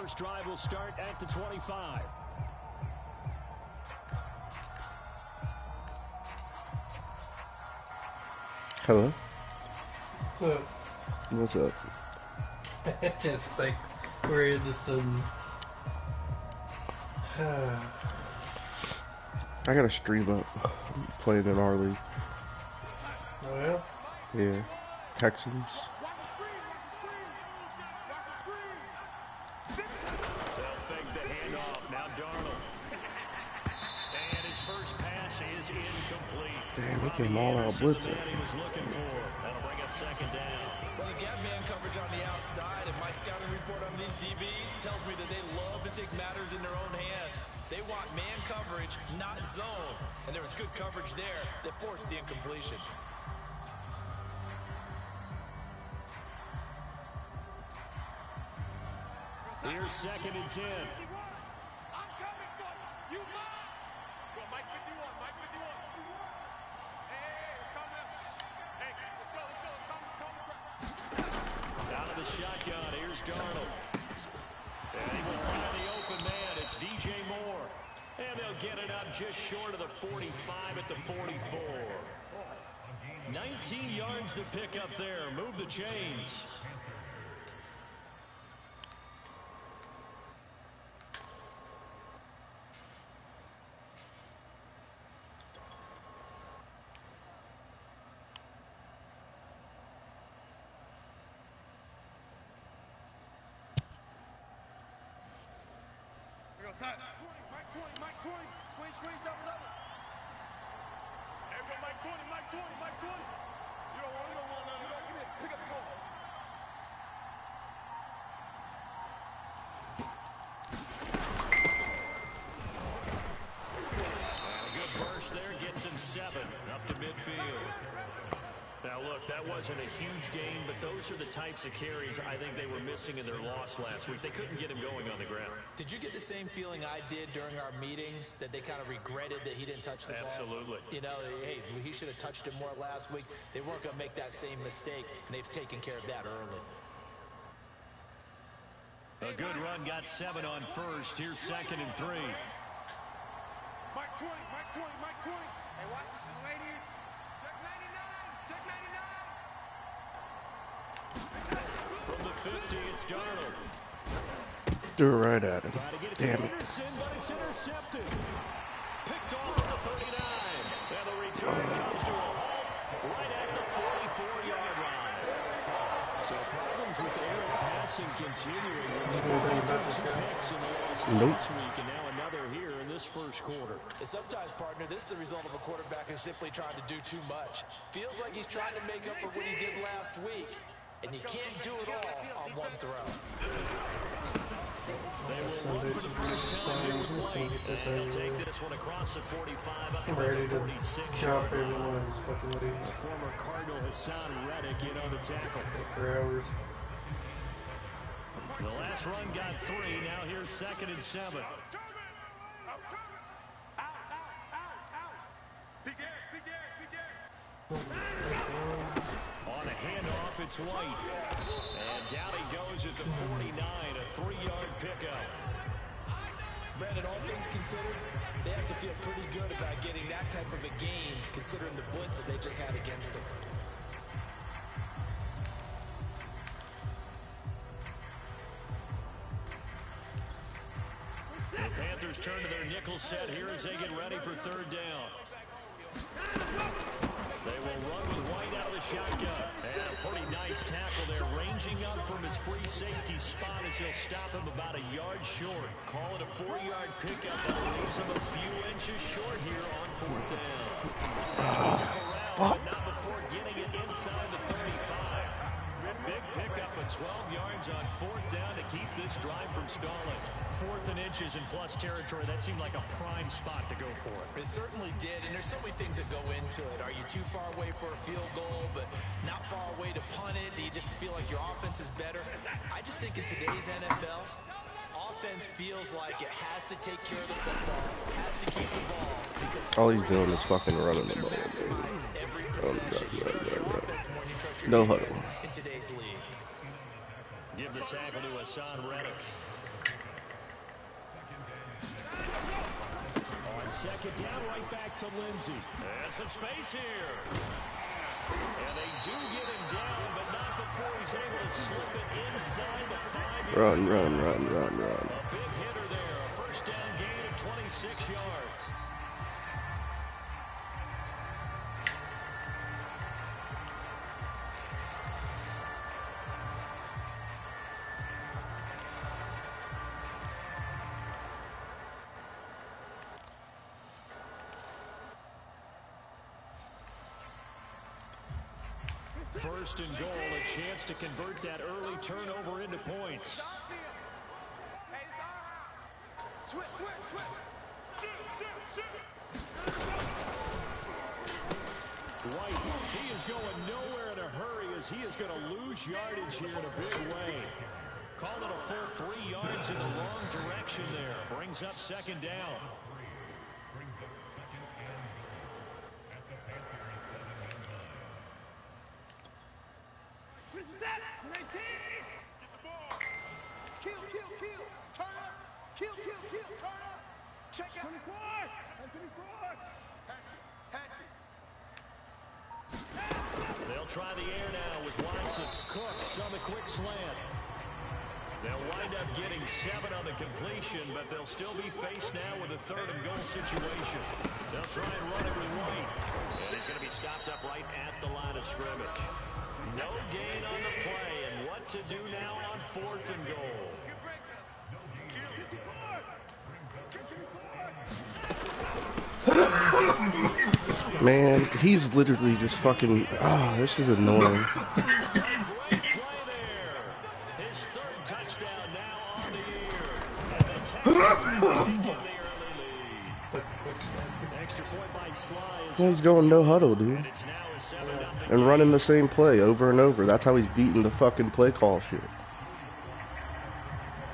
first drive will start at the 25. Hello? What's up? What's up? Just think we're into some... I got a stream up. I'm playing in our league. Oh, yeah? Yeah. Texans. They'll fake the handoff. Now Darnold. And his first pass is incomplete. Damn, we came all out blitzing. He was looking for. That'll bring up second down. Well, they got man coverage on the outside, and my scouting report on these DBs tells me that they love to take matters in their own hands. They want man coverage, not zone. And there was good coverage there that forced the incompletion. Here's second and 10. I'm coming for you. You mine. Go, Mike 51, Mike 51. Hey, it's coming up. Hey, let's go. Out of the shotgun, here's Darnold. And he will find the open man. It's DJ Moore. And they'll get it up just short of the 45 at the 44. 19 yards to pick up there. Move the chains. Mike 20. Squeeze, double. Hey, Mike 20. You don't want none. Get it. Pick up the ball. And a good burst there gets him 7 up to midfield. Now, look, that wasn't a huge gain, but those are the types of carries I think they were missing in their loss last week. They couldn't get him going on the ground. Did you get the same feeling I did during our meetings, that they kind of regretted that he didn't touch the ball? Absolutely. You know, hey, he should have touched it more last week. They weren't going to make that same mistake, and they've taken care of that early. A good run, got 7 on first. Here's second and 3. Mike 20. Hey, watch this lady. Check 99. From the 50, it's Darnold. Threw it right at him. Try to get it Damn to it. Anderson, but it's intercepted. Picked off at the 39. And the return comes to a halt right at the 44-yard line. So problems with air passing continuing. Two picks in the loss last week, and now another here in this first quarter. And sometimes, partner, this is the result of a quarterback who's simply trying to do too much. Feels like he's trying to make up for what he did last week, and you can't do it all on one throw. They will look for the first time here with Blake. They'll take this one across the 45 up to the 46-yard line. The former Cardinal Hassan Reddick in on the tackle. For hours. The last run got 3. Now here's second and 7. Out. On a handoff, it's White. And down he goes at the 49, a 3-yard pickup. Brandon, all things considered, they have to feel pretty good about getting that type of a gain, considering the blitz that they just had against them. The Panthers turn to their nickel set here as they get ready for third down. They will run with White out of the shotgun. And a pretty nice tackle there, ranging up from his free safety spot as he'll stop him about a yard short. Call it a 4-yard pickup, and it leaves him a few inches short here on fourth down. He's corralled, but not before getting it inside the 35. Big pickup of 12 yards on fourth down to keep this drive from stalling. 4th and inches in plus territory, that seemed like a prime spot to go for it. It certainly did, and there's so many things that go into it. Are you too far away for a field goal, but not far away to punt it? Do you just feel like your offense is better? I just think in today's NFL, offense feels like it has to take care of the football, has to keep the ball. Because all he's doing is fucking running the ball. No huddle. In today's league. Give the tackle to Hassan Reddick. second down, right back to Lindsey. And some space here. And they do get him down, but not before he's able to slip it inside the 5-yard line. Run. A big hitter there. A first down gain of 26 yards. First and goal, a chance to convert that early turnover into points. Hey, it's our house. Switch. Shoot. White, he is going nowhere in a hurry as he is going to lose yardage here in a big way. Called it a full 3 yards in the wrong direction there. Brings up second down. Set. 19. Get the ball. Kill. Turn up. Kill. Turn up. Check out. 24. Hatchet. They'll try the air now with Watson. Cooks on the quick slant. They'll wind up getting 7 on the completion, but they'll still be faced now with a third and goal situation. They'll try and run it with White. And he's going to be stopped up right at the line of scrimmage. No gain on the play, and what to do now on 4th and goal. Man, he's literally just fucking. Oh, this is annoying. Great play there. His 3rd touchdown now on the year. And the Texans will take the early lead. Extra point by Sly. He's going no huddle, dude. And it's now a 7-0. And running the same play over and over. That's how he's beating the fucking play call shit.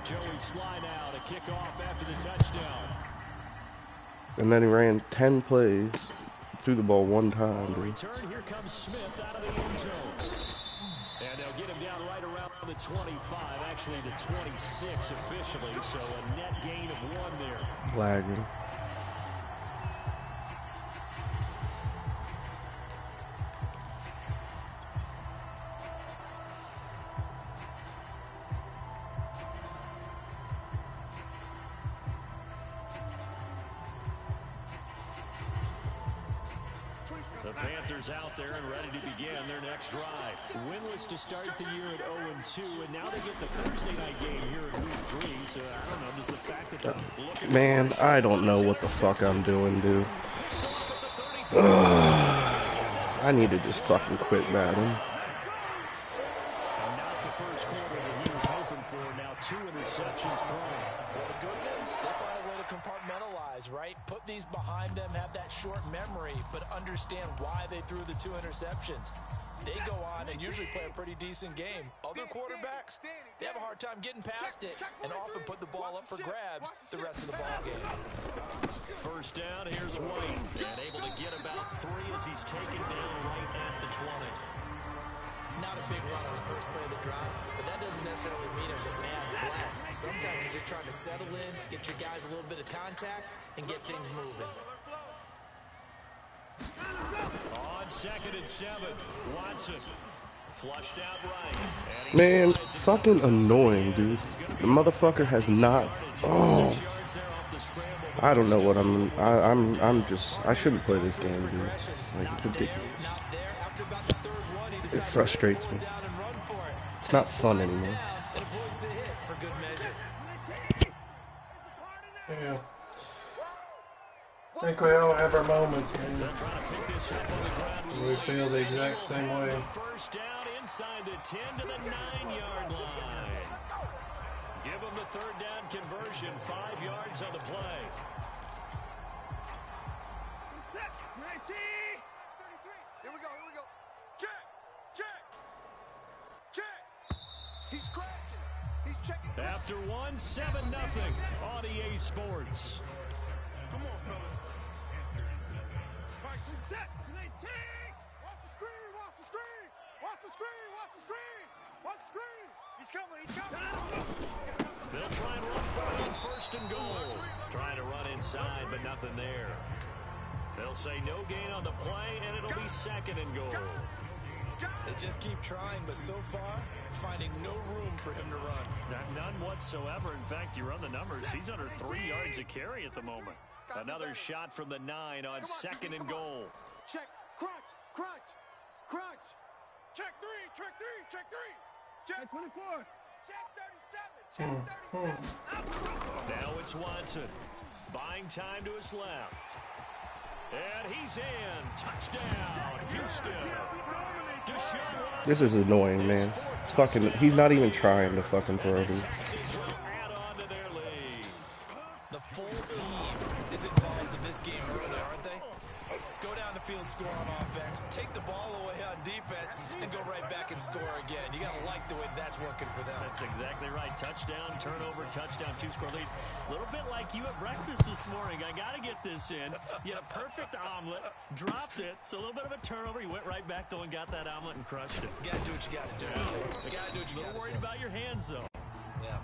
Joey Sly now to kick off after the touchdown. And then he ran 10 plays, threw the ball 1 time, dude. Return, here comes Smith out of the end zone. And they'll get him down right around the 25, actually the 26 officially, so a net gain of 1 there. Lagging. The Panthers out there and ready to begin their next drive. Winless to start the year at 0-2, and now they get the Thursday night game here in week 3. So I don't know, does the fact that they're looking... Man, I don't know what the fuck I'm doing, dude. I need to just fucking quit Madden. Not the first quarter that he was hoping for. Now 2 interceptions thrown. Well, the good ones, they find a way to compartmentalize, right? Put these behind them, have that short memory, but understand why they threw the 2 interceptions. They go on and usually play a pretty decent game. Other quarterbacks, they have a hard time getting past it and often put the ball up for grabs the rest of the ball game. First down, here's White. And able to get about 3 as he's taken down right at the 20. Not a big run on the first play of the drive, but that doesn't necessarily mean it was a bad play. Sometimes you're just trying to settle in, get your guys a little bit of contact, and get things moving. On 2nd and 7, Watson flushed out right. Man, fucking annoying, dude. The motherfucker has not. Oh, I don't know what I'm just. I shouldn't play this game, dude. Like, it's ridiculous. It frustrates me. It's not fun anymore. Yeah. I think we all have our moments, man. We feel the exact same way. First down inside the 10 to the 9-yard line. Give them the 3rd down conversion, 5 yards on the play. Set. 19. 33. Here we go. Check. He's crashing. He's checking. After 1, 7-0 on EA Sports. Come on, fellas. Set. 19. Watch the screen. He's coming. They'll try and run for it on 1st and goal. Trying to run inside. inside, but nothing there. They'll say no gain on the play, and it'll be 2nd and goal. They just keep trying, but so far, finding no room for him to run. None whatsoever. In fact, you run the numbers. He's under 3 yards a carry at the moment. Another shot from the 9 on 2nd and goal. Check, crunch, crunch, crunch. Check 3, check 3, check 3. Check 24. Check 37, check 37. Now it's Watson. Buying time to his left. And he's in. Touchdown, Houston. This is annoying, man. Fucking, he's not even trying to fucking throw these. The full team is involved in this game early, aren't they? Go down the field, score on offense, take the ball away on defense, and go right back and score again. You gotta like the way that's working for them. That's exactly right. Touchdown, turnover, touchdown, 2-score lead. A little bit like you at breakfast this morning. I gotta get this in. You had a perfect omelet, dropped it, so a little bit of a turnover. You went right back though and got that omelet and crushed it. You gotta do what you gotta do. You gotta do what you gotta do. A little worried about your hands though. Yeah.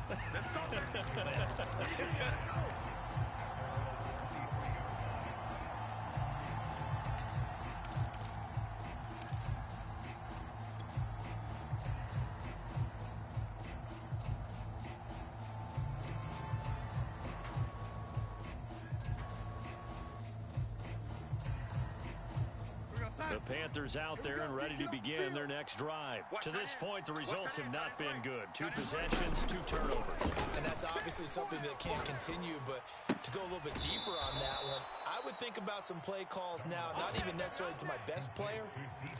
The Panthers out there and ready to begin their next drive. To this point, the results have not been good. 2 possessions, 2 turnovers. And that's obviously something that can't continue, but to go a little bit deeper on that one, I would think about some play calls now, not even necessarily to my best player,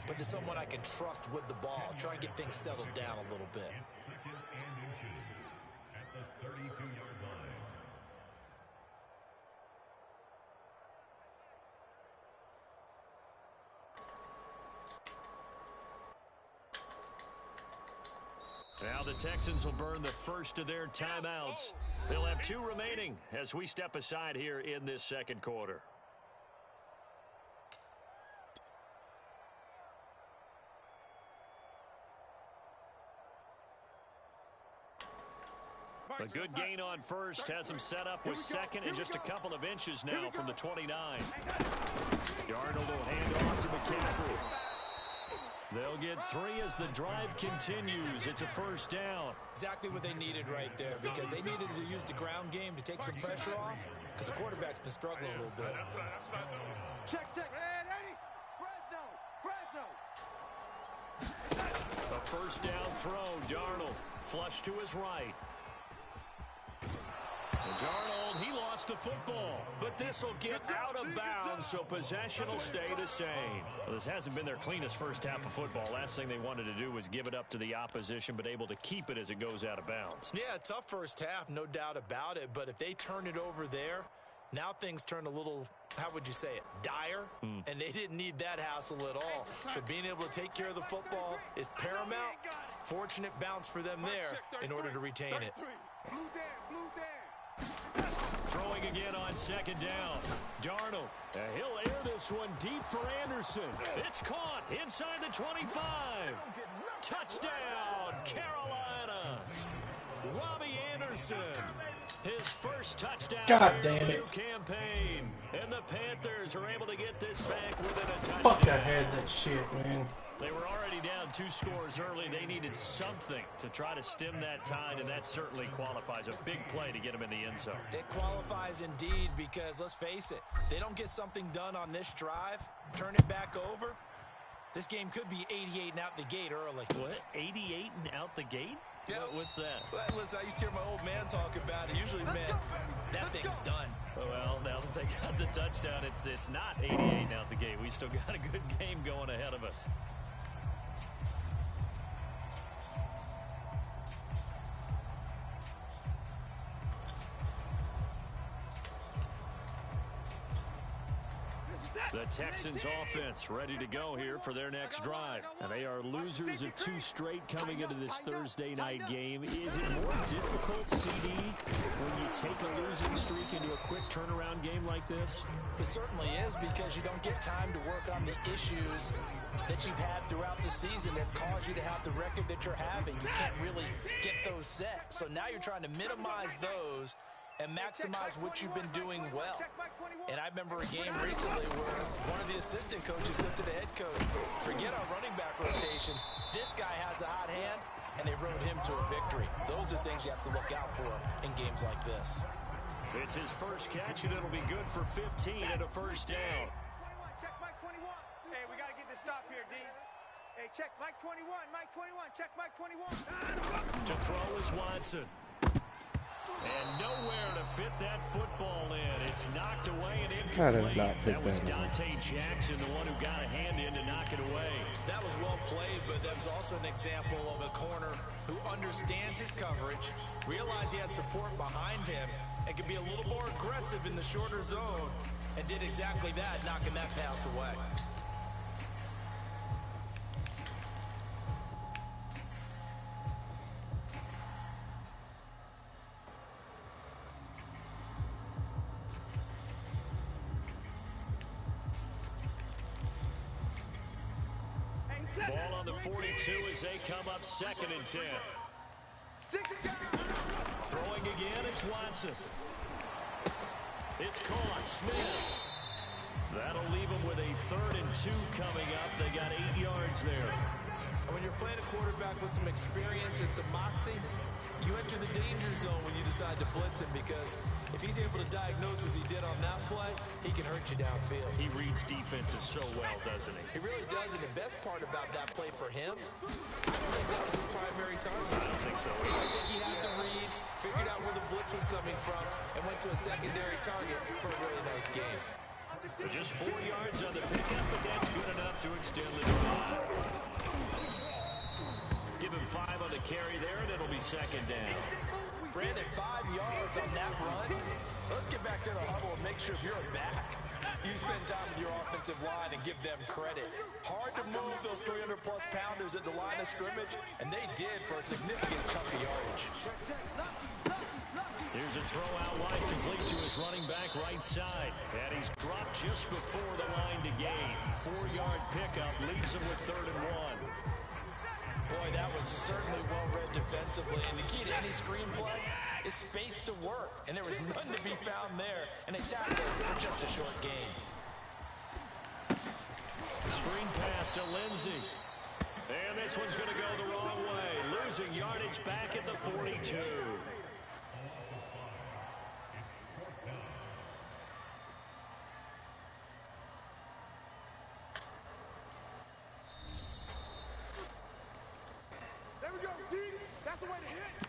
but to someone I can trust with the ball. Try and get things settled down a little bit. Now the Texans will burn the first of their timeouts. They'll have 2 remaining as we step aside here in this 2nd quarter. A good gain on first has them set up with 2nd and just a couple of inches now from the 29. Darnold will hand off to McCaffrey. They'll get 3 as the drive continues. It's a 1st down. Exactly what they needed right there, because they needed to use the ground game to take some pressure off, because the quarterback's been struggling a little bit. Check, check. Fresno, Fresno. A 1st down throw. Darnold flush to his right. Darnold, he lost the football, but this will get out of bounds, so possession will stay the same. Well, this hasn't been their cleanest first half of football. Last thing they wanted to do was give it up to the opposition, but able to keep it as it goes out of bounds. Yeah, tough first half, no doubt about it, but if they turn it over there, now things turn a little, how would you say it, dire, and they didn't need that hassle at all. So being able to take care of the football is paramount. Fortunate bounce for them there in order to retain it. Throwing again on 2nd down. Darnold, he'll air this one deep for Anderson. It's caught inside the 25. Touchdown, Carolina. Robbie Anderson, his first touchdown God damn in the it. campaign. And the Panthers are able to get this back within a touchdown. Fuck, I had that shit, man. They were already down 2 scores early. They needed something to try to stem that tide, and that certainly qualifies. A big play to get them in the end zone. It qualifies indeed, because let's face it, they don't get something done on this drive, turn it back over, this game could be 88 and out the gate early. What? 88 and out the gate? Yeah. What's that? Well, listen, I used to hear my old man talk about it. Usually meant that thing's done. Well, now that they got the touchdown, it's not 88 and out the gate. We still got a good game going ahead of us. The Texans offense ready to go here for their next drive. And they are losers of 2 straight coming into this Thursday night game. Is it more difficult, CD, when you take a losing streak into a quick turnaround game like this? It certainly is, because you don't get time to work on the issues that you've had throughout the season that have caused you to have the record that you're having. You can't really get those set. So now you're trying to minimize those and maximize what you've been doing well. And I remember a game recently where one of the assistant coaches said to the head coach, forget our running back rotation. This guy has a hot hand, and they rode him to a victory. Those are things you have to look out for in games like this. It's his first catch, and it'll be good for 15 and a first down. Check Mike 21. Hey, we got to get this stop here, D. Hey, check Mike 21. Mike 21. Check Mike 21. To throw is Watson. And nowhere to fit that football in. It's knocked away and incomplete. That was Dante Jackson, the one who got a hand in to knock it away. That was well played, but that was also an example of a corner who understands his coverage, realized he had support behind him, and could be a little more aggressive in the shorter zone, and did exactly that, knocking that pass away. Ball on the 42 as they come up 2nd and 10. Throwing again, it's Watson. It's caught. Smith. That'll leave them with a 3rd and 2 coming up. They got 8 yards there. And when you're playing a quarterback with some experience and some moxie, you enter the danger zone when you decide to blitz him, because if he's able to diagnose as he did on that play, he can hurt you downfield. He reads defenses so well, doesn't he? He really does, and the best part about that play for him, I don't think that was his primary target. I don't think so. I think he had to read, figured out where the blitz was coming from, and went to a secondary target for a really nice game. So just 4 yards on the pickup, but that's good enough to extend the drive. Give him 5 on the carry there, and it'll be 2nd down. Brandon, 5 yards on that run. Let's get back to the huddle and make sure you're a back. You spend time with your offensive line and give them credit. Hard to move those 300-plus pounders at the line of scrimmage, and they did for a significant chunk of yardage. Here's a throw out wide, complete to his running back right side. And he's dropped just before the line to gain. 4-yard pickup leaves him with 3rd and 1. Boy, that was certainly well-read defensively. And the key to any screenplay is space to work. And there was none to be found there. And they tackled for just a short gain. Screen pass to Lindsey. And this one's going to go the wrong way. Losing yardage back at the 42. There we go, D. That's the way to hit.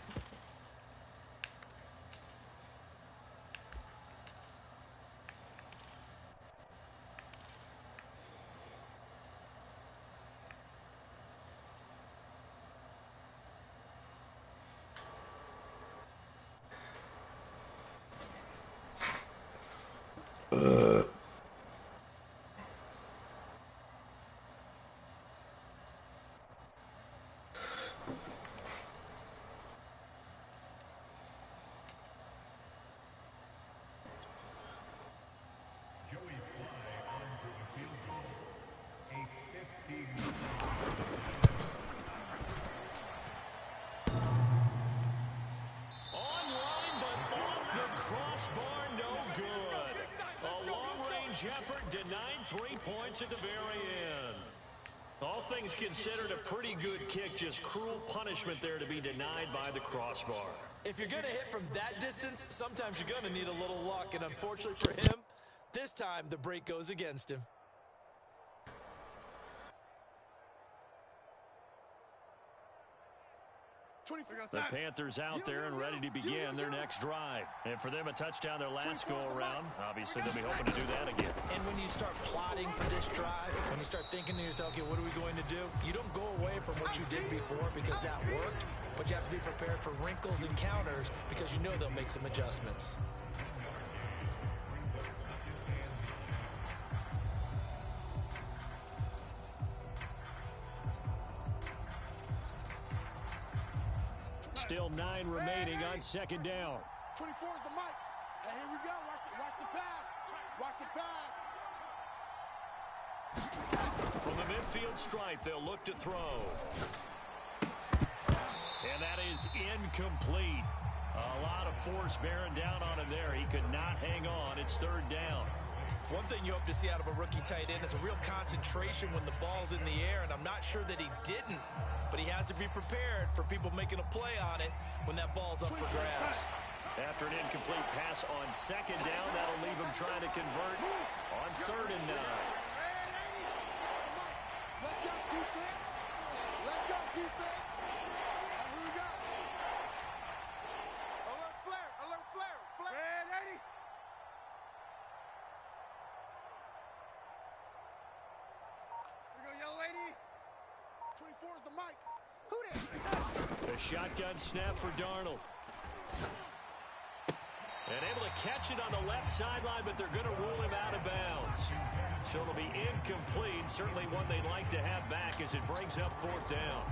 Effort denied 3 points at the very end. All things considered, a pretty good kick. Just cruel punishment there to be denied by the crossbar. If you're going to hit from that distance, sometimes you're going to need a little luck. And unfortunately for him, this time the break goes against him. The Panthers out there and ready to begin their next drive. And for them, a touchdown their last go-around. Obviously, they'll be hoping to do that again. And when you start plotting for this drive, when you start thinking to yourself, okay, what are we going to do? You don't go away from what you did before because that worked, but you have to be prepared for wrinkles and counters because you know they'll make some adjustments. Still 9 remaining on 2nd down. 24 is the mic. And here we go. Watch the pass. Watch the pass. From the midfield stripe, they'll look to throw. And that is incomplete. A lot of force bearing down on him there. He could not hang on. It's third down. One thing you hope to see out of a rookie tight end is a real concentration when the ball's in the air, and I'm not sure that he didn't, but he has to be prepared for people making a play on it when that ball's up for grabs. After an incomplete pass on second down, that'll leave him trying to convert on 3rd and 9. Let's go defense. Let's go defense. Who we got? Alert flare. Alert flare. Flare. Red 80. Here we go, yellow 80. 24 is the mic. Who that? The shotgun snap for Darnold. And able to catch it on the left sideline, but they're going to rule him out of bounds. So it'll be incomplete. Certainly one they'd like to have back as it brings up 4th down.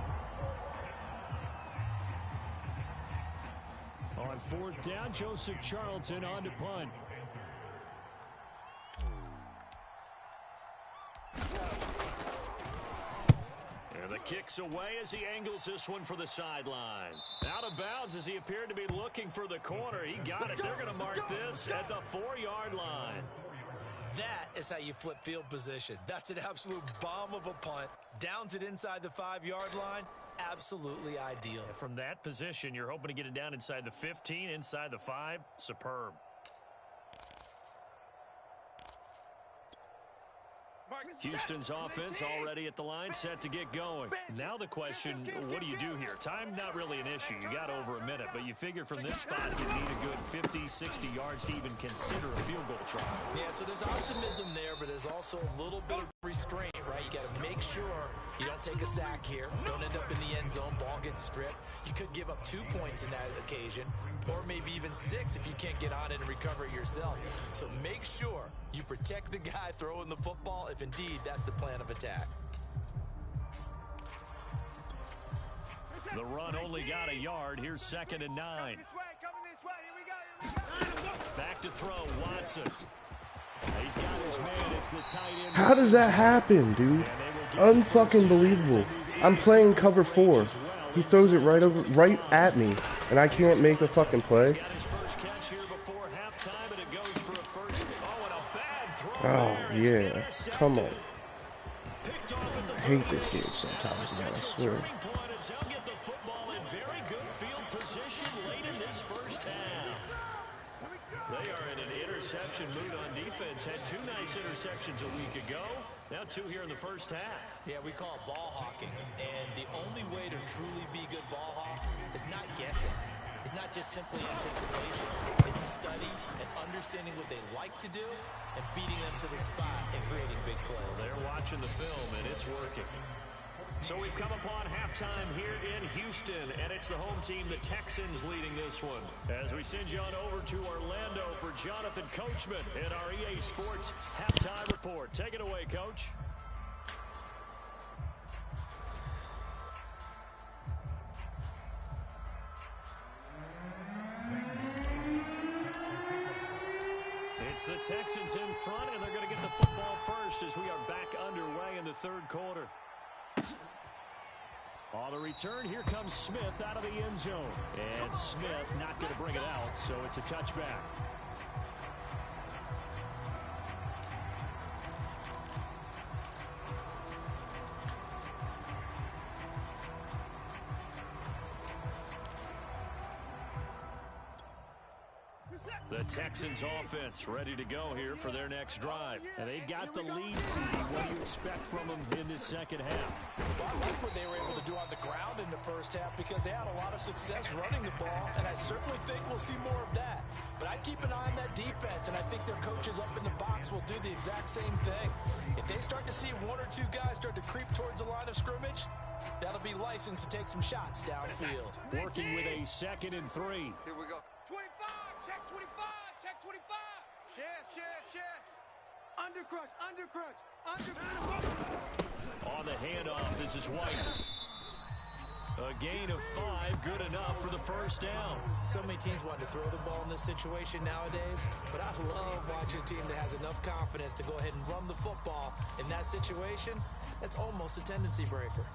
On 4th down, Joseph Charlton on to punt. And the kick's away as he angles this one for the sideline. Out of bounds as he appeared to be looking for the corner. He got it. They're going to mark this at the 4-yard line. That is how you flip field position. That's an absolute bomb of a punt. Downs it inside the 5-yard line. Absolutely ideal. From that position, you're hoping to get it down inside the 15, inside the 5. Superb. Houston's offense already at the line, set to get going. Now the question, what do you do here? Time, not really an issue. You got over a minute, but you figure from this spot you need a good 50, 60 yards to even consider a field goal try. Yeah, so there's optimism there, but there's also a little bit of restraint, right? You got to make sure you don't take a sack here. Don't end up in the end zone. Ball gets stripped. You could give up 2 points in that occasion, or maybe even 6 if you can't get on it and recover it yourself. So make sure you protect the guy throwing the football if indeed that's the plan of attack. The run only got a yard. Here's 2nd and 9. Coming this way. Here we go. Back to throw, Watson. He's got his man. It's the tight end. How does that happen, dude? Unfucking believable. I'm playing cover 4. He throws it right at me, and I can't make a fucking play. Oh yeah, come on. I hate this game sometimes, man, I swear. They are in an interception mood on defense. Had 2 nice interceptions a week ago. Now 2 here in the first half. Yeah, we call it ball hawking. And the only way to truly be good ball hawks is not guessing. It's not just simply anticipation. It's study and understanding what they like to do and beating them to the spot and creating big plays. They're watching the film, and it's working. So we've come upon halftime here in Houston, and it's the home team, the Texans, leading this one. As we send you on over to Orlando for Jonathan Coachman in our EA Sports Halftime Report. Take it away, Coach. It's the Texans in front, and they're going to get the football first as we are back underway in the 3rd quarter. On the return, here comes Smith out of the end zone. And Smith not going to bring it out, so it's a touchback. The Texans offense ready to go here for their next drive. And they've got the lead seed. What do you expect from them in this second half? Well, I like what they were able to do on the ground in the first half because they had a lot of success running the ball, and I certainly think we'll see more of that. But I'd keep an eye on that defense, and I think their coaches up in the box will do the exact same thing. If they start to see 1 or 2 guys start to creep towards the line of scrimmage, that'll be licensed to take some shots downfield. Working with a 2nd and 3. Here we go. 25, check 25, check 25. Chef. Undercrush. On the handoff, this is White. A gain of 5, good enough for the first down. So many teams want to throw the ball in this situation nowadays, but I love watching a team that has enough confidence to go ahead and run the football. In that situation, that's almost a tendency breaker.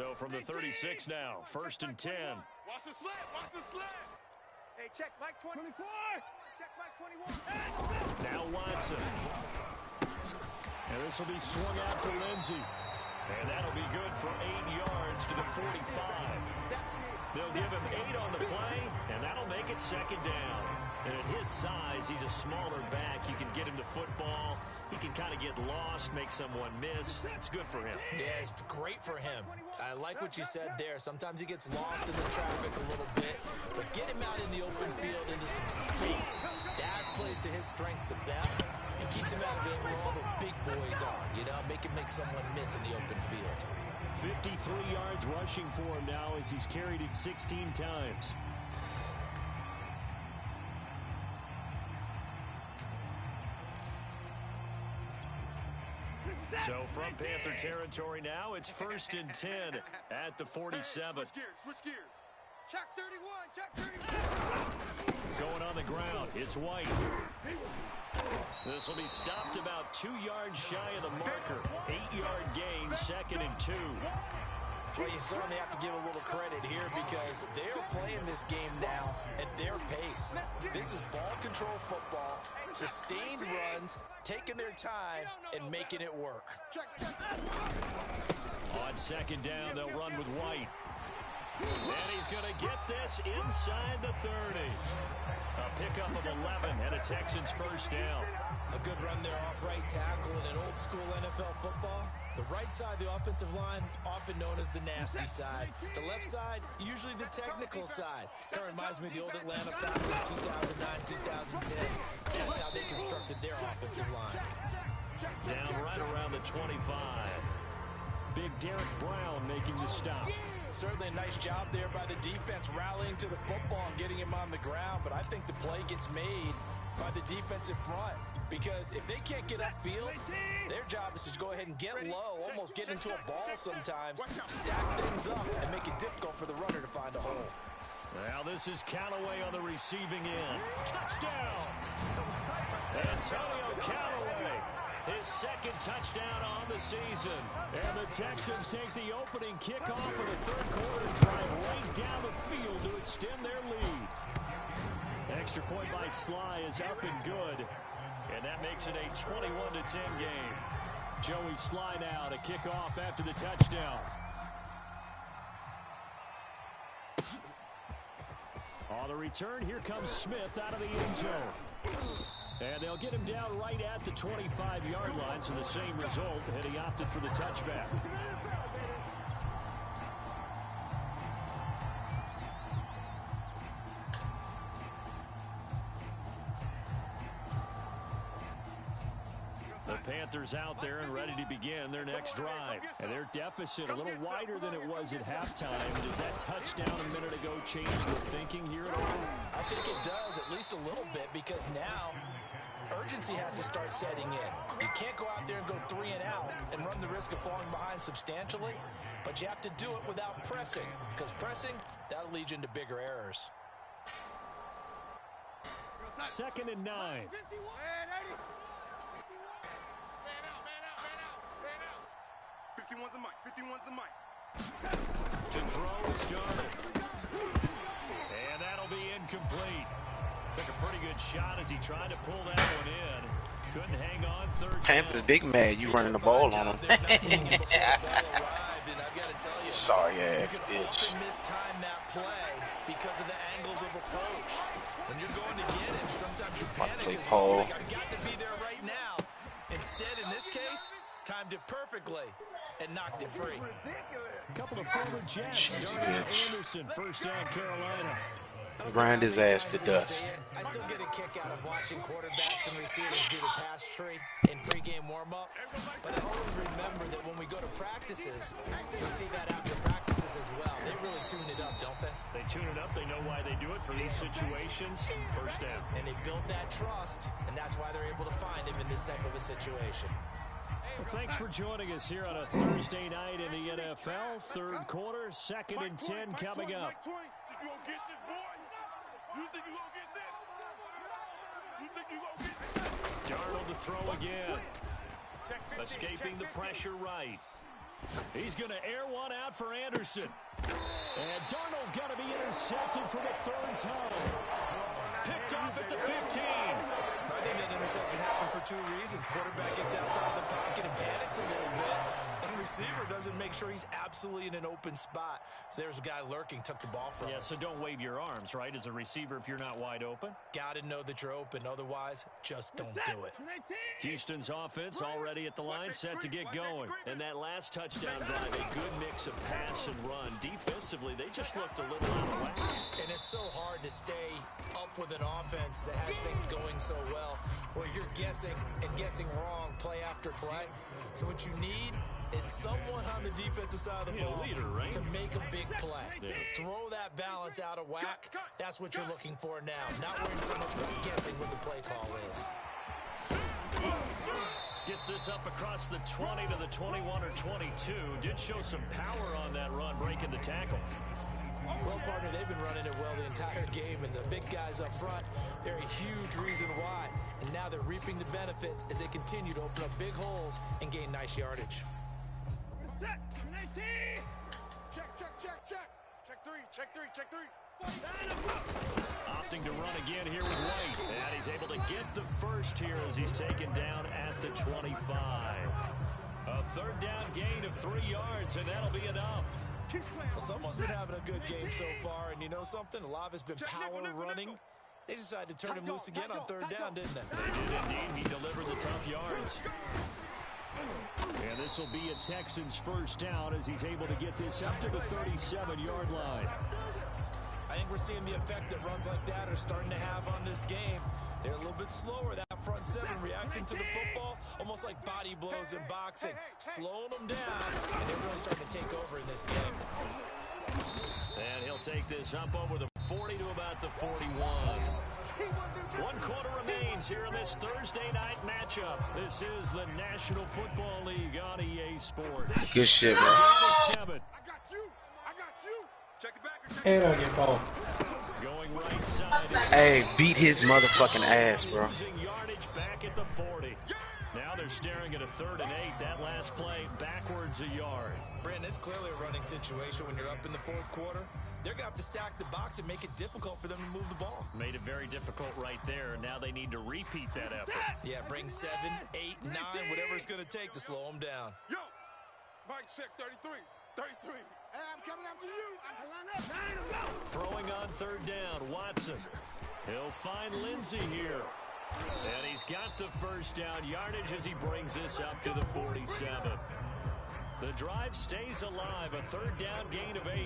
So from the 36 now, 1st and 10. Watch the slant. Watch the slant. Hey, check Mike 24. Check Mike 21. Now Watson. And this will be swung out for Lindsey. And that'll be good for 8 yards to the 45. They'll give him 8 on the play, and that'll make it 2nd down. And at his size, he's a smaller back. You can get him to football. He can kind of get lost, make someone miss. It's good for him. Yeah, it's great for him. I like what you said there. Sometimes he gets lost in the traffic a little bit, but get him out in the open field into some space. Dad plays to his strengths the best and keeps him out of it where all the big boys are. You know, make someone miss in the open field. 53 yards rushing for him now as he's carried it 16 times. So from Panther territory now, it's 1st and 10 at the 47. Switch gears. Check 31, check 31. Going on the ground, it's White. This will be stopped about 2 yards shy of the marker. 8-yard gain, 2nd and 2. Well, you certainly have to give a little credit here because they're playing this game now at their pace. This is ball control football, sustained runs, taking their time, and making it work. On 2nd down, they'll run with White. And he's going to get this inside the 30. A pickup of 11 and a Texans 1st down. A good run there off right tackle in an old-school NFL football. The right side of the offensive line, often known as the nasty side. The left side, usually the technical side. Kind of reminds me of the old Atlanta Falcons 2009-2010. That's how they constructed their offensive line. Down right around the 25. Big Derek Brown making the stop. Certainly a nice job there by the defense rallying to the football and getting him on the ground, but I think the play gets made by the defensive front because if they can't get upfield, their job is to go ahead and get low, almost get into a ball sometimes, stack things up, and make it difficult for the runner to find a hole. Now this is Callaway on the receiving end. Touchdown! Antonio Callaway. His 2nd touchdown on the season. And the Texans take the opening kickoff of the 3rd quarter and drive right down the field to extend their lead. Extra point by Sly is up and good. And that makes it a 21-10 game. Joey Sly now to kick off after the touchdown. On the return, here comes Smith out of the end zone. And they'll get him down right at the 25-yard line, so the same result, and he opted for the touchback. The Panthers out there and ready to begin their next drive. And their deficit a little wider than it was at halftime. Does that touchdown a minute ago change the thinking here at all? I think it does, at least a little bit, because now urgency has to start setting in. You can't go out there and go 3 and out and run the risk of falling behind substantially, but you have to do it without pressing, because pressing, that'll lead you into bigger errors. 2nd and 9. 51's the mic. 51's the mic. To throw is Darnold. And that'll be incomplete. Took a pretty good shot as he tried to pull that one in. Couldn't hang on 3rd Panthers down. big mad you running the ball on them. Sorry ass bitch. Often mistime that play because of the angles of approach. When you're going to get it, sometimes you panic as well. Like, I've got to be there right now. Instead, in this case, timed it perfectly and knocked it free. A couple of former Jets. Darnell Anderson, 1st down Carolina. Grind his ass to dust. I still get a kick out of watching quarterbacks and receivers do the pass tree in pregame warm-up. But I always remember that when we go to practices, we see that after practices as well. They really tune it up, don't they? They tune it up. They know why they do it for these situations. 1st down. And they build that trust, and that's why they're able to find him in this type of a situation. Well, thanks for joining us here on a Thursday night in the NFL. 3rd quarter, 2nd and 10 coming up. You gonna get this, boy? You think you gonna get this? You think you gonna get this? Darnold to throw again. Escaping the pressure right. He's going to air one out for Anderson. And Darnold got to be intercepted for the third time. Picked off at the 15. I think that interception happened for two reasons. Quarterback gets outside the pocket and panics a little bit. And receiver doesn't make sure he's absolutely in an open spot. So there's a guy lurking, took the ball from him. Yeah, so don't wave your arms, right, as a receiver if you're not wide open. Got to know that you're open. Otherwise, just don't do it. Houston's offense already at the line, set to get going. And that last touchdown drive, a good mix of pass and run. Defensively, they just looked a little out of whack. And it's so hard to stay up with an offense that has things going so well, where you're guessing and guessing wrong play after play. So what you need is someone on the defensive side of the ball leader, right? to make a big play. Yeah. Throw that balance out of whack. That's what you're looking for now. Not worrying so much about guessing what the play call is. Gets this up across the 20 to the 21 or 22. Did show some power on that run, breaking the tackle. Well, partner, they've been running it well the entire game, and the big guys up front, they're a huge reason why. And now they're reaping the benefits as they continue to open up big holes and gain nice yardage. Set. 19. Check, check, check, check. Check three, check three, check three. Opting to run again here with White. And he's able to get the first here as he's taken down at the 25. A third down gain of 3 yards, and that'll be enough. Well, someone's been having a good game so far, and you know something? A lot of it's been power running. They decided to turn him loose again on third down, didn't they? They did indeed. He delivered the tough yards. And this will be a Texans first down as he's able to get this up to the 37-yard line. I think we're seeing the effect that runs like that are starting to have on this game. They're a little bit slower, that front seven, reacting to the football, almost like body blows in boxing, slowing them down, and they're really starting to take over in this game. And he'll take this up over the 40 to about the 41. 1 quarter remains here in this Thursday night matchup. This is the National Football League on EA Sports. Good shit, bro. I got you. I got you. Check it back. And I get ball. Going right side. Hey, beat his motherfucking ass, bro. Losing yardage back at the 40. Now they're staring at a 3rd and 8. That last play backwards a yard. Brandon, it's clearly a running situation when you're up in the 4th quarter. They're going to have to stack the box and make it difficult for them to move the ball. Made it very difficult right there. Now they need to repeat that effort. Yeah, bring 7, 8, 9, whatever it's going to take to slow them down. Yo, Mike check 33. 33. Hey, I'm coming after you. I'm coming up. Throwing on 3rd down, Watson. He'll find Lindsey here. And he's got the first down yardage as he brings this up to the 47. The drive stays alive. A 3rd down gain of 8.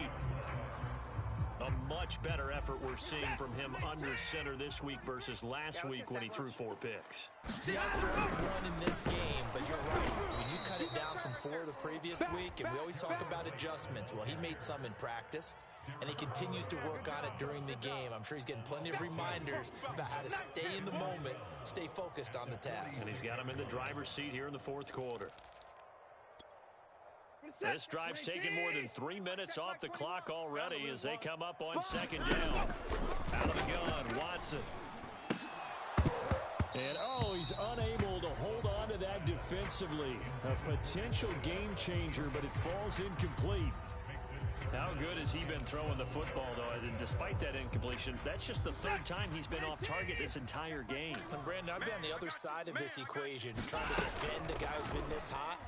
A much better effort we're seeing from him under center this week versus last week when he threw 4 picks. He has thrown 1 in this game, but you're right. When you cut it down from 4 the previous week, and we always talk about adjustments, well, he made some in practice, and he continues to work on it during the game. I'm sure he's getting plenty of reminders about how to stay in the moment, stay focused on the task. And he's got him in the driver's seat here in the 4th quarter. This drive's taken more than 3 minutes off the clock already as they come up on 2nd down. Out of the gun, Watson. And, he's unable to hold on to that defensively. A potential game changer, but it falls incomplete. How good has he been throwing the football, though? And despite that incompletion, that's just the 3rd time he's been off target this entire game. And, Brandon, I've been on the other side of this equation, trying to defend a guy who's been this hot,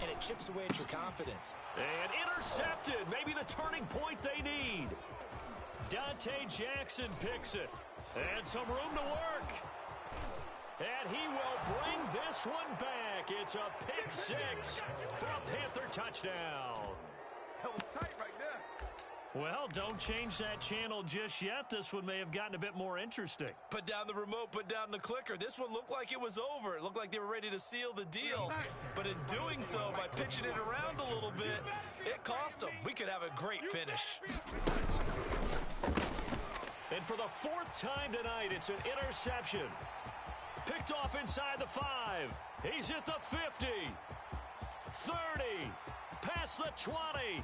and it chips away at your confidence. And intercepted. Maybe the turning point they need. Dante Jackson picks it. And some room to work. And he will bring this one back. It's a pick 6 for a Panther touchdown. That was tight right there. Well, don't change that channel just yet. This one may have gotten a bit more interesting. Put down the remote, put down the clicker. This one looked like it was over. It looked like they were ready to seal the deal. But in doing so, by pitching it around a little bit, it cost them. We could have a great finish. And for the 4th time tonight, it's an interception. Picked off inside the 5. He's at the 50. 30. Past the 20.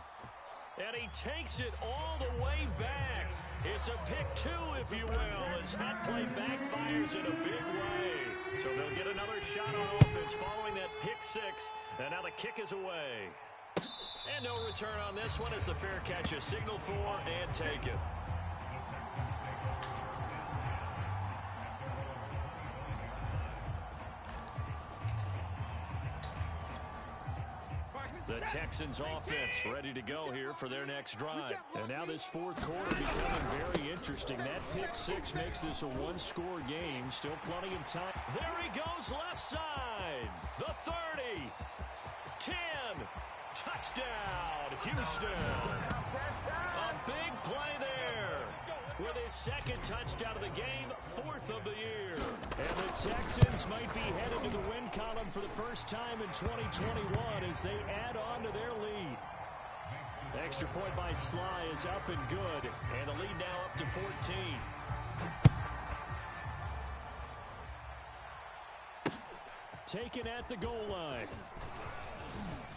And he takes it all the way back. It's a pick 2, if you will, as that play backfires in a big way. So they'll get another shot on offense following that pick 6. And now the kick is away. And no return on this one as the fair catch is signaled for and taken. The Texans offense ready to go here for their next drive. And now this fourth quarter becoming very interesting. That pick six makes this a one-score game. Still plenty of time. There he goes left side. The 30. 10. Touchdown, Houston. A big play there. With his second touchdown of the game, fourth of the year. And the Texans might be headed to the win column for the first time in 2021 as they add on to their lead. The extra point by Sly is up and good. And the lead now up to 14. Taken at the goal line.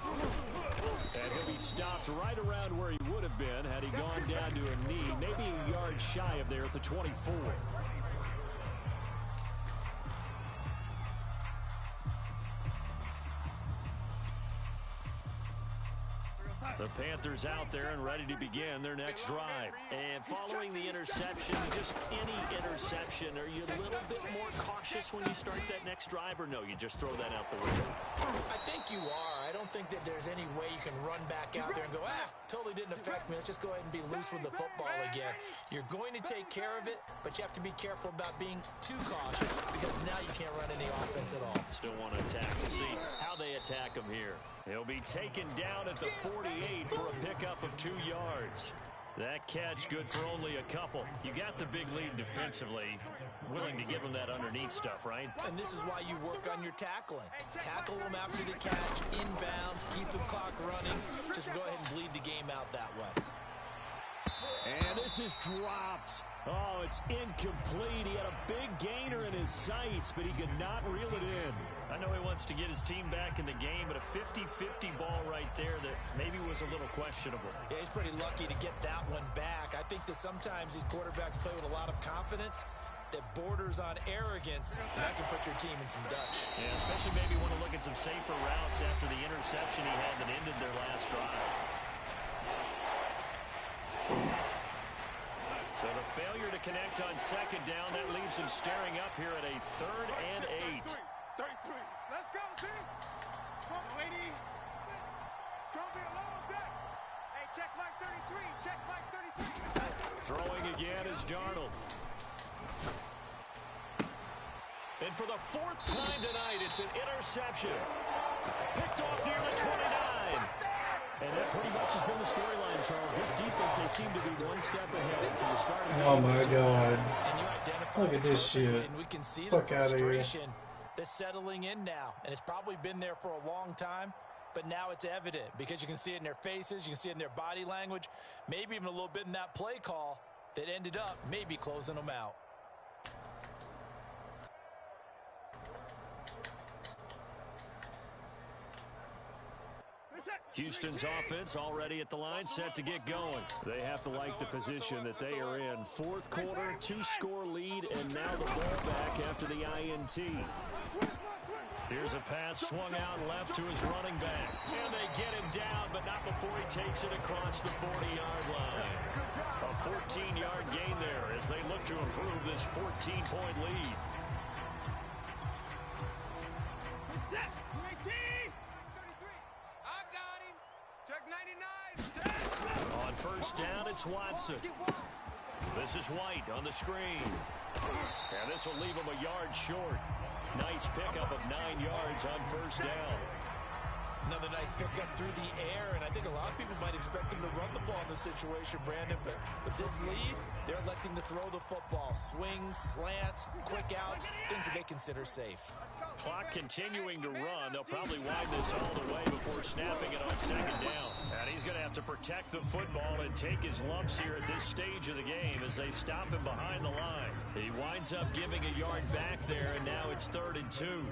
And he'll be stopped right around where he would have been had he gone down to a knee, maybe a yard shy of there at the 24. The Panthers out there and ready to begin their next drive. And following the interception, just any interception, are you a little bit more cautious when you start that next drive, or no, you just throw that out the window? I think you are. I don't think that there's any way you can run back out there and go, totally didn't affect me. Let's just go ahead and be loose with the football again. You're going to take care of it, but you have to be careful about being too cautious because now you can't run any offense at all. Still want to attack. We'll see how they attack him here. He'll be taken down at the 48 for a pickup of 2 yards. That catch good for only a couple. You got the big lead defensively. Willing to give them that underneath stuff, right? And this is why you work on your tackling. Tackle them after the catch, inbounds, keep the clock running. Just go ahead and bleed the game out that way. And this is dropped. Oh, it's incomplete. He had a big gainer in his sights, but he could not reel it in. I know he wants to get his team back in the game, but a 50-50 ball right there that maybe was a little questionable. Yeah, he's pretty lucky to get that one back. I think that sometimes these quarterbacks play with a lot of confidence that borders on arrogance, and that can put your team in some Dutch. Yeah, especially maybe want to look at some safer routes after the interception he had that ended their last drive. So the failure to connect on second down, that leaves him staring up here at a 3rd and 8. 33. Let's go, team. Come on, 80. It's going to be a long day. Hey, check Mike 33. Check Mike 33. Throwing again is Darnold. And for the 4th time tonight, it's an interception. Picked off near the 29. And that pretty much has been the storyline, Charles. This defense, they seem to be one step ahead from the start of the game. Oh my God. And you identify Look at this shit. And we can see Fuck the out of here. frustration that's settling in now. And it's probably been there for a long time, but now it's evident because you can see it in their faces, you can see it in their body language, maybe even a little bit in that play call that ended up maybe closing them out. Houston's offense already at the line, set to get going. They have to like the position that they are in. 4th quarter, 2-score lead, and now the ball back after the INT. Here's a pass swung out left to his running back. And they get him down, but not before he takes it across the 40-yard line. A 14-yard gain there as they look to improve this 14-point lead. Set. 18. I got him. Check 99. On first down, it's Watson. This is White on the screen. And this will leave him a yard short. Nice pickup of 9 yards on first down. Another nice pickup through the air, and I think a lot of people might expect him to run the ball in this situation, Brandon, but with this lead, they're electing to throw the football. Swings, slants, quick outs, things that they consider safe. Clock continuing to run. They'll probably wind this all the way before snapping it on second down. And he's going to have to protect the football and take his lumps here at this stage of the game as they stop him behind the line. He winds up giving a yard back there, and now it's 3rd and 2.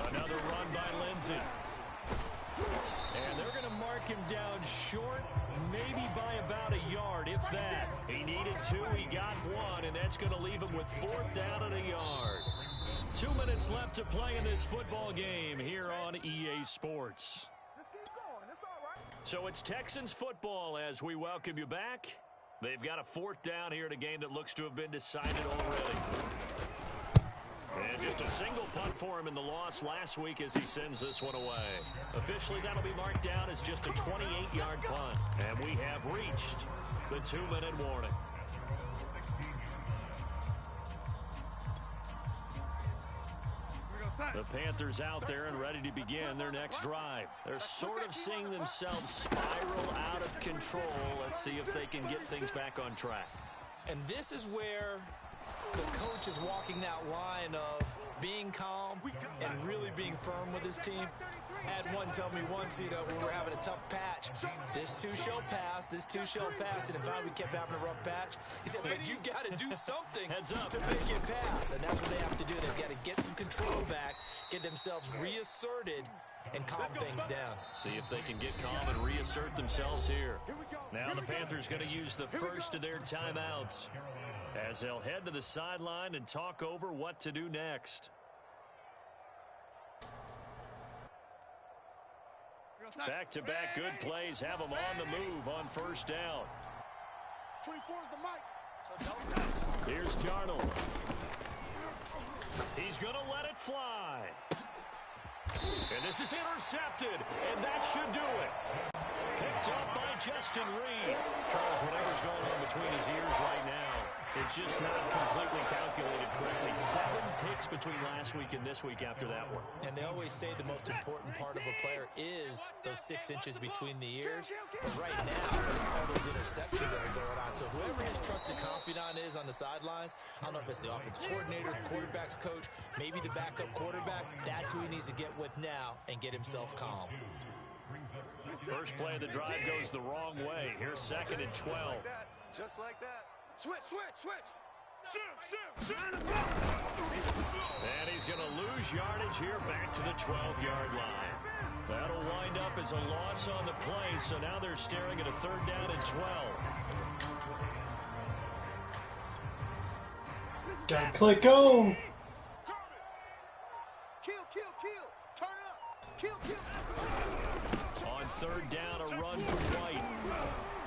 Another run by Lindsey. And they're going to mark him down short, maybe by about a yard, if that. He needed 2, he got 1, and that's going to leave him with 4th down and a yard. 2 minutes left to play in this football game here on EA Sports. So it's Texans football as we welcome you back. They've got a 4th down here in a game that looks to have been decided already. And just a single punt for him in the loss last week as he sends this one away. Officially, that'll be marked down as just a 28-yard punt. And we have reached the 2-minute warning. The Panthers out there and ready to begin their next drive. They're sort of seeing themselves spiral out of control. Let's see if they can get things back on track. And this is where the coach is walking that line of being calm and really being firm with his team. I had one tell me once, when we were having a tough patch, this too shall pass, this too shall pass, and in fact we kept having a rough patch. He said, but you got to do something to make it pass, and that's what they have to do. They've got to get some control back, get themselves reasserted, and calm things down. See if they can get calm and reassert themselves here. Now the Panthers going to use the first of their timeouts as they'll head to the sideline and talk over what to do next. Back-to-back good plays have them on the move on 1st down. 24 is the mic. Here's Darnold. He's going to let it fly. And this is intercepted, and that should do it. Picked up by Justin Reed. Charles, whatever's going on between his ears right now, it's just not completely calculated correctly. 7 picks between last week and this week after that one. And they always say the most important part of a player is those 6 inches between the ears. But right now, it's all those interceptions that are going on. So whoever his trusted confidant is on the sidelines, I don't know if it's the offensive coordinator, the quarterback's coach, maybe the backup quarterback, that's who he needs to get with now and get himself calm. First play of the drive goes the wrong way. Here's 2nd and 12. Just like that. Switch. And he's going to lose yardage here back to the 12-yard line. That'll wind up as a loss on the play, so now they're staring at a 3rd down and 12. Gotta click on. Kill. Turn it up. Kill. On 3rd down, a run from White.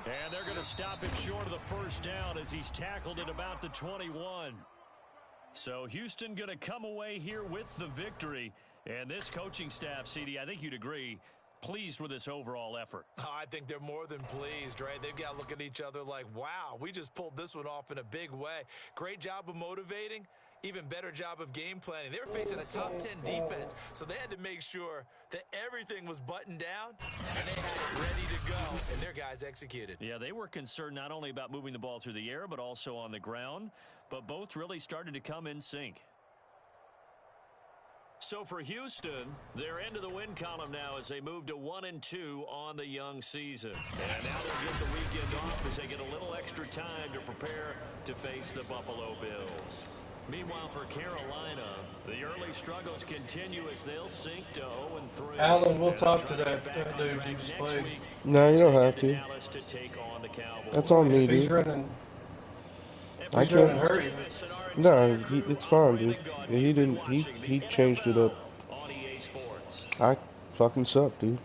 And they're going to stop him short of the 1st down as he's tackled at about the 21. So Houston going to come away here with the victory. And this coaching staff, CD, I think you'd agree, pleased with this overall effort. I think they're more than pleased, right? They've got to look at each other like, wow, we just pulled this one off in a big way. Great job of motivating. Even better job of game planning. They were facing a top 10 defense, so they had to make sure that everything was buttoned down, and they had it ready to go, and their guys executed. Yeah, they were concerned not only about moving the ball through the air, but also on the ground, but both really started to come in sync. So for Houston, they're into the win column now as they move to 1-2 on the young season. And now they'll get the weekend off as they get a little extra time to prepare to face the Buffalo Bills. Meanwhile, for Carolina, the early struggles continue as they'll sink to 0-3. Alan, we'll talk to that dude you just played. No, you don't have to. That's on me, He's dude. running. I He's running can't. hurry. No, it's fine, dude. He didn't. He changed it up. I fucking suck, dude.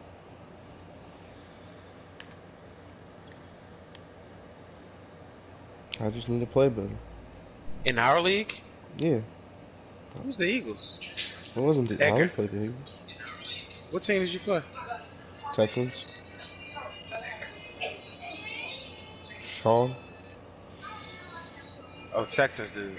I just need to play better. In our league? Yeah. Who's the Eagles? It wasn't the Edgar? I played the Eagles. What team did you play? Texans. Sean. Oh, Texans, dude.